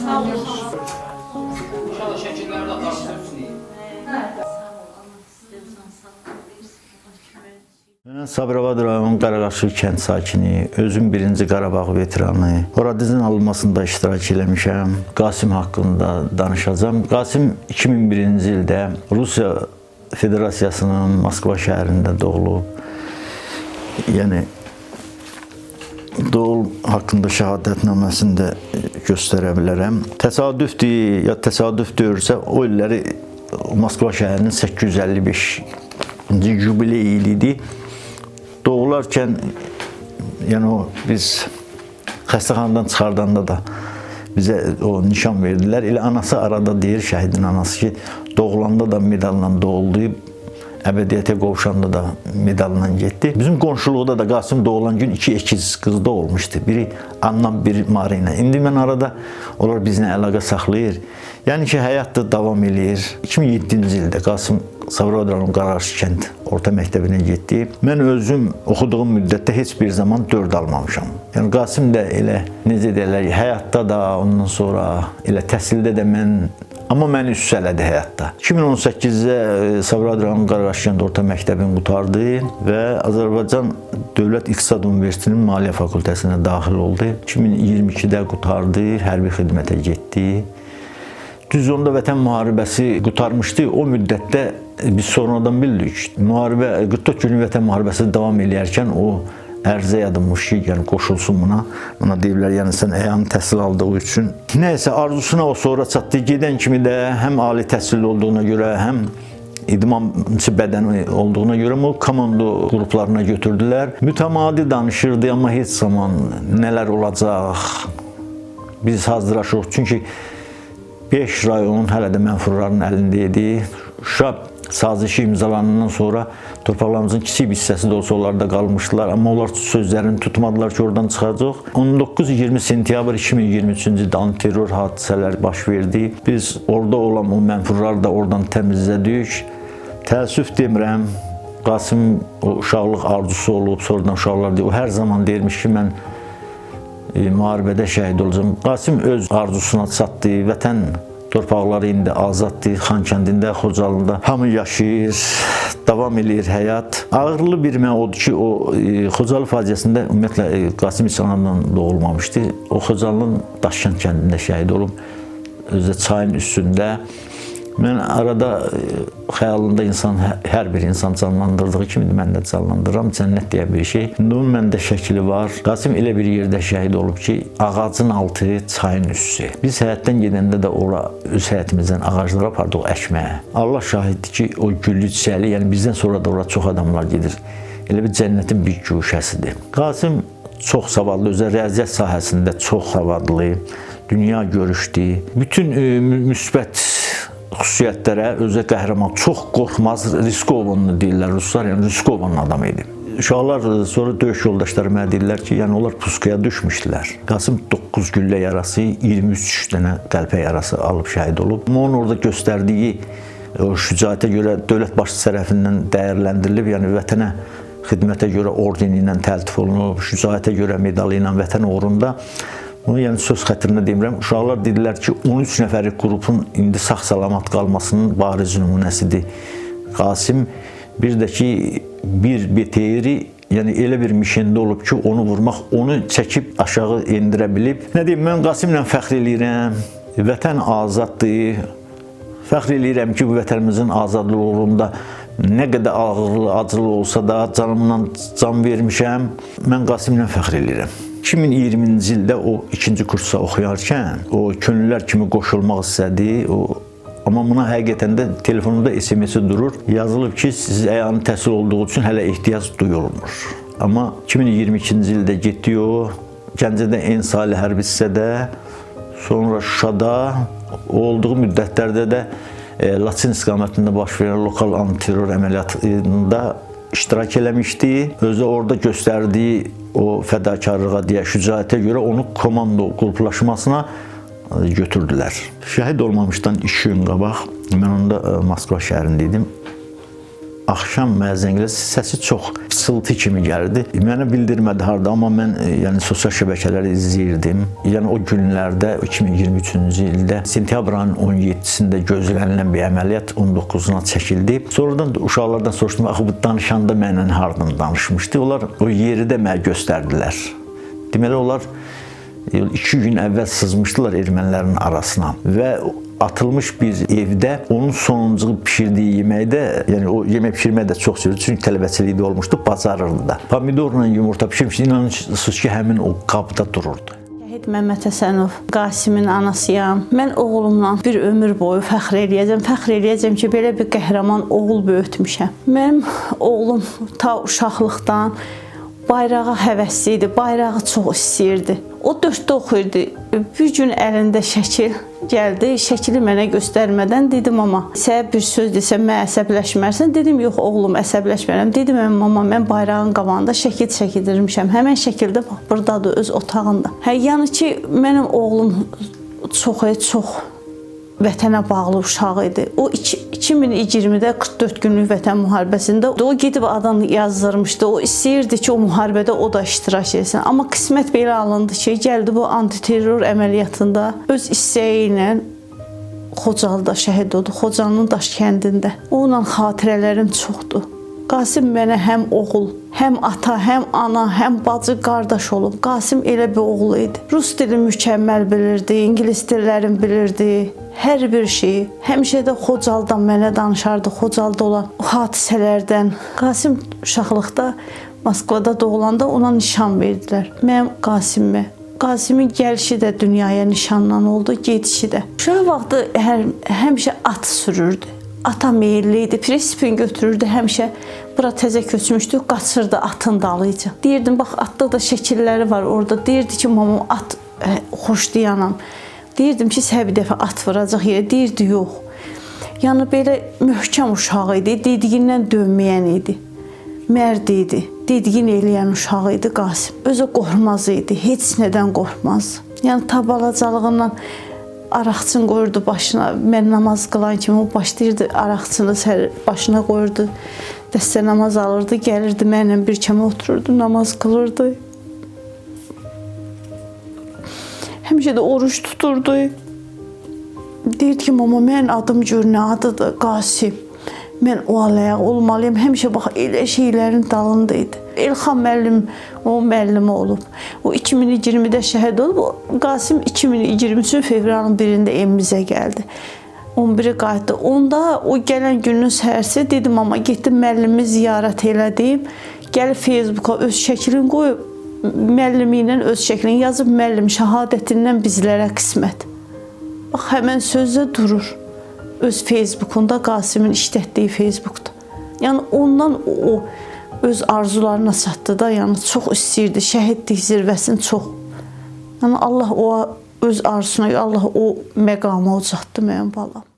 Sağ olun. İnşallah şəkillərdə atarsınız. Mən Sabirabad rayonunun Qaraqaşı kənd sakini, özüm 1-ci Qarabağ veteranı. Horadizin alınmasında iştirak eləmişəm. Qasim haqqında danışacağım. Qasim 2001-ci ildə Rusiya Federasiyasının Moskva şəhərində doğulub. Yəni doğum haqqında şəhadətnaməsində göstərə bilərəm. Təsadüfdür ya təsadüf deyirsə, o illəri Moskva şəhərinin 855-ci jubiley iliydi. Doğularkən, yəni o biz xəstəxanadan çıxardanda da bizə o nişan verdilər. Elə anası arada deyir, şəhidin anası ki, doğulanda da medalla doğuldu. Əbədiyyətə qovuşanda da medalla getdi. Bizim qonşuluqda da Qasim doğulan gün 2 əkiz qız da olmuşdu. Biri Anna, biri Marina. İndi mən arada onlar bizlə əlaqə saxlayır. Yəni ki, həyat da davam eləyir. 2007-ci ildə Qasim Sabirabad rayonunun Qaraqaşı kənd orta məktəbinə getdi. Mən özüm oxuduğum müddətdə heç bir zaman 4 almamışam. Yəni Qasim də elə necə deyirlər, həyatda da, ondan sonra elə təhsildə də amma məni üstələdi həyatda. 2018-də Sabirabad rayonunun Qaraqaşı kənd orta məktəbini qurtardı və Azərbaycan Dövlət İqtisad Universitetinin Maliyyə Fakültəsinə daxil oldu. 2022-də qurtardı, hərbi xidmətə getdi. Düz onda Vətən müharibəsi qurtarmışdı. O müddətdə biz sonradan bildik. 44 günlük Vətən müharibəsi davam edərkən o ərizə yadılmış ki, yəni qoşulsun buna. Buna deyirlər, yəni sən əyan təhsil aldığı üçün. Nəysə, arzusuna o sonra çatdı. Gedən kimi də həm ali təhsilli olduğuna görə, həm idmançı bədəni olduğuna görə o komando qruplarına götürdülər. Mütəmadi danışırdı, amma heç zaman nələr olacaq biz hazırlaşırıq. Çünki 5 rayonun hələ də mənfurların əlində idi. Şuşa sazişi imzalanandan sonra torpaqlarımızın kiçik bir hissəsi də olsa onlarda qalmışdılar. Amma onlar sözlərini tutmadılar ki, oradan çıxacaq. 19-20 sentyabr 2023-cü ildə antiterror hadisələr baş verdi. Biz orada olan o mənfurları da oradan təmizlədik. Təəssüf demirəm, Qasim o uşaqlıq arzusu olub, sonradan uşaqlar deyir. O hər zaman deyirmiş ki, mən müharibədə şəhid olacağım. Qasim öz arzusuna çatdı. Vətən torpaqları indi azaddır. Xankəndində, Xocalında hamı yaşayır, davam edir həyat. Ağırlı bir mən odur ki, o Xocalı faciəsində ümumiyyətlə Qasim heç anadan doğulmamışdı. O Xocalının Daşkənd kəndində şəhid olub, özü çayın üstündə. Mən arada xəyalında insan, hər bir insan canlandırdığı kimi mən də canlandırıram. Cənnət deyə bir şey. İndi onun məndə şəkli var. Qasim elə bir yerdə şəhid olub ki, ağacın altı, çayın üstü. Biz həyatdan gedəndə də ora öz həyətimizdən ağaclara apardıq əkməyə. Allah şahiddir ki, o güllü çiçəli, yəni bizdən sonra da ora çox adamlar gedir. Elə bir cənnətin bir güşəsidir. Qasim çox savadlı, özə riyaziyyat sahəsində çox savadlı, dünya görüşdü. Bütün müsbət xüsusiyyətlərə özə qəhrəman, çox qorxmaz, riskovanlı deyirlər ruslar, yəni riskovanlı adam idi. Uşaqlar sonra döyüş yoldaşları mənə deyirlər ki, yəni onlar puskaya düşmüşdülər. Qasim 9 güllə yarası, 23 dənə qəlpə yarası alıb şəhid olub. Amma onun orada göstərdiyi o şücaətə görə dövlət başçısı tərəfindən dəyərləndirilib, yəni vətənə xidmətə görə ordeni ilə təltif olunub, şücaətə görə medalı ilə vətən uğrunda. Bunu yəni söz xətrinə demirəm. Uşaqlar dedilər ki, 13 nəfərlik qrupun indi sağ-salamat qalmasının bariz nümunəsidir Qasim. Bir də ki, bir BTR, yəni elə bir mişində olub ki, onu vurmaq, onu çəkib aşağı endirə bilib. Nə deyim, mən Qasimlə fəxr eləyirəm. Vətən azaddır. Fəxr eləyirəm ki, bu vətənimizin azadlığı uğrunda nə qədər ağırlı, acılı olsa da canımdan can vermişəm. Mən Qasimlə fəxr eləyirəm. 2020-ci ildə o 2-ci kursa oxuyarkən o könüllülər kimi qoşulmaq istədi. Amma buna həqiqətən də telefonunda SMS-i durur. Yazılıb ki, siz əyanı təhsil olduğu üçün hələ ehtiyac duyulmur. Amma 2022-ci ildə getdi o, Gəncədə Ensali hərbi hissədə, sonra Şuşada, olduğu müddətlərdə də Laçın istiqamətində baş verən lokal antiterror əməliyyatında iştirak eləmişdi. Özü orada göstərdiyi o fədakarlığa deyə, şücaətə görə onu komando qruplaşmasına götürdülər. Şəhid olmamışdan 2 gün qabaq mən onda Moskva şəhərində idim. Axşam mənə zəng elədi, səsi çox pıçıltı kimi gəldi. Mənə bildirmədi harda, amma mən sosial şəbəkələri izləyirdim. O günlərdə 2023-cü ildə sentyabr ayının 17-sində gözlənilən bir əməliyyat 19-una çəkildi. Sonradan uşaqlardan soruşdum, axı bu danışanda mənlə hardan danışmışdı. Onlar o yeri də mənə göstərdilər. Deməli, onlar 2 gün əvvəl sızmışdılar ermənilərin arasına və atılmış bir evdə onun sonuncu bişirdiyi yeməkdə, o yemək pişirmək də çox sürüdü, çünki tələbəçilikdə olmuşdu, bacarırdı da. Pomidorla yumurta pişirmişdi, inanırsınız ki, həmin o qabda dururdu. Şəhid Məmməd Həsənov, Qasimin anasıyam. Mən oğlumla bir ömür boyu fəxr eləyəcəm ki, belə bir qəhrəman oğul böyütmüşəm. Mənim oğlum ta uşaqlıqdan bayrağa həvəsli idi, bayrağı çox istəyirdi. O 4-də oxuyurdu. Bir gün əlində şəkil gəldi, şəkili mənə göstərmədən dedim, amma sənə bir söz desəm, mən əsəbləşmərsən. Dedim, yox oğlum, əsəbləşmərəm. Dedim, mama, mən bayrağın qabağında şəkil çəkdirmişəm. Həmən şəkildə bax, buradadır, öz otağında. Yəni ki, mənim oğlum çox vətənə bağlı uşaq idi. O 2020-də 44 günlük vətən müharibəsində o gedib adını yazdırmışdı. O istəyirdi ki, o müharibədə o da iştirak etsin. Amma qismət belə alındı ki, gəldi bu antiterror əməliyyatında öz istəyi ilə Xocalda şəhid oldu. Xocalının Daş kəndində. Onunla xatirələrim çoxdur. Qasim mənə həm oğul, həm ata, həm ana, həm bacı, qardaş olub. Qasim elə bir oğul idi. Rus dilini mükəmməl bilirdi, ingilis dillərini bilirdi, hər bir şeyi. Həmişə də Xocaldan mənə danışardı, Xocalda olan o hadisələrdən. Qasim uşaqlıqda Moskvada doğulanda ona nişan verdilər. Mənim Qasimimə. Qasimin gəlişi də dünyaya nişanlan oldu, gedişi də. Uşaq vaxtı həmişə at sürürdü. Ata meyilli idi, prinsipini götürürdü, həmişə bura təzə köçmüşdü, qaçırdı atın dalıyca. Deyirdim, bax, atda da şəkilləri var orada. Deyirdi ki, mamam, at xoşlayanam. Deyirdim ki, sən bir dəfə at vuracaq yerə. Deyirdi, yox. Yəni, belə möhkəm uşaq idi, dediyindən dönməyən idi. Mərd idi, dediyin eləyən uşaq idi Qasim. Özü qorxmaz idi, heç nədən qorxmazdı. Yəni, tabalacalığından araqçını qoyurdu başına. Mən namaz qılan kimi o başlayırdı, araqçını başına qoyurdu. Dəstə namaz alırdı, gəlirdi, mənimlə bir kəmə otururdu, namaz qılırdı. Həmişə də oruç tuturdu. Deyirdi ki, mama, mən adım gör nə adıdır, Qasim. Mən o alayaq olmalıyım. Həmişə bax, elə şeylərin dalında idi. Elxan müəllim, o müəllimi olub. O 2020-də şəhid olub. Qasim 2023 fevralın 1-də evimizə gəldi. 11-i qayıtdı. Onda o gələn günün səhərsi dedim, amma getdim müəllimi ziyarət elədim. Gəlib Facebooka öz şəklini qoyub, müəllimi ilə öz şəklini yazıb, müəllim şəhadətindən bizlərə qismət. Bax, həmən sözdə durur. Öz Facebookunda, Qasimin işlətdiyi Facebookda. Yəni, ondan o öz arzularına çatdı da, yəni çox istəyirdi, şəhidlik zirvəsini çox. Yəni, Allah o öz arzusuna, Allah o məqama ucatdı mənim balam.